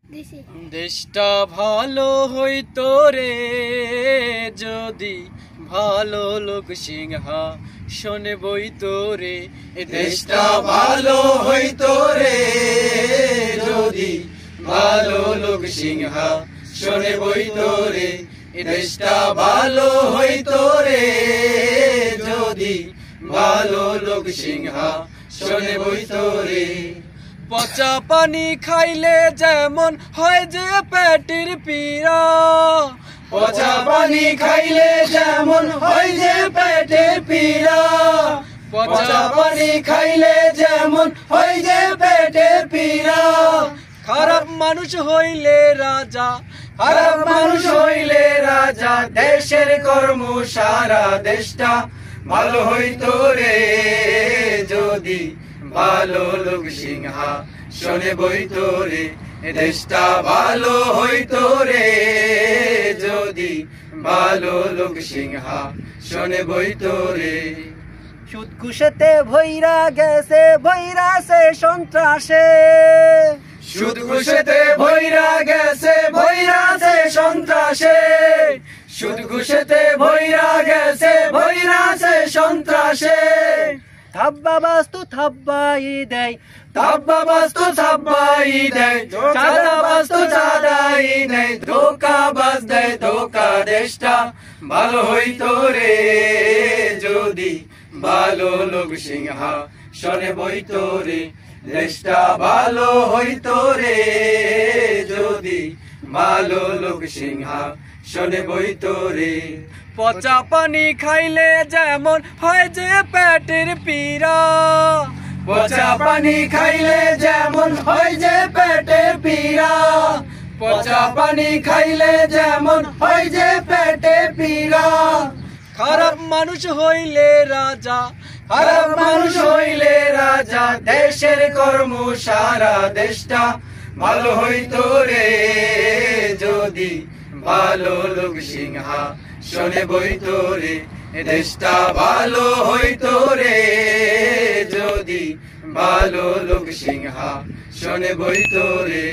দেশটা ভালো হইতো রে যদি ভালো লোক সিংহাসনে বইতো রে। দেশটা ভালো হইতো রে যদি ভালো লোক সিংহাসনে বইতো রে। দেশটা ভালো হইতো রে যদি ভালো লোক সিংহাসনে বইতো রে। পচা পানি খাইলে যেমন হয় যে পেটের পীড়া, পচা পানি খাইলে যেমন হয় যে পেটের পীড়া। পচা পানি খাইলে যেমন হয় যে পেটের পীড়া। খারাপ মানুষ হইলে রাজা, খারাপ মানুষ হইলে রাজা। দেশের কর্ম সারা দেশটা ভালো হইতো রে যদি ভালো লোক সিংহাসনে বইতো রে। দেশটা ভালো হইতো রে যদি ভালো লোক সিংহাসনে বইতো রে। সুদ ঘুষেতে ভৈরা গেছে ভৈরাছে সন্ত্রাসে, সুদ ঘুষেতে ভৈরা গেছে ভৈরাছে সন্ত্রাসে। সুদ ঘুষেতে ভৈরা গেছে ভৈরাছে সন্ত্রাসে। থাব্বা বাস্তু থাব্বাই দেয়, থাব্বা বাস্তু থাব্বাই দেয়। চাঁদা বাস্তু চাঁদাই নেয়। ধোকা বাজ দেয় ধোকা। দেশটা ভালো হইতো রে যদি ভালো লোক সিংহাসনে বইতো রে। দেশটা ভালো হইতো রে যদি ভালো লোক সিংহাসনে বইতো রে। পচা পানি খাইলে যেমন হয় যে পেটের পীড়া, পচা পানি খাইলে যেমন হয় যে পেটের পীড়া। পচা পানি খাইলে যেমন হয় যে পেটের পীড়া। খারাপ মানুষ হইলে রাজা, খারাপ মানুষ হইলে রাজা। দেশের কর্ম সারা দেশটা ভালো হইতো রে যদি ভালো লোক সিংহাসনে বইতো রে। দেশটা ভালো হইতো রে যদি ভালো লোক সিংহাসনে বইতো রে।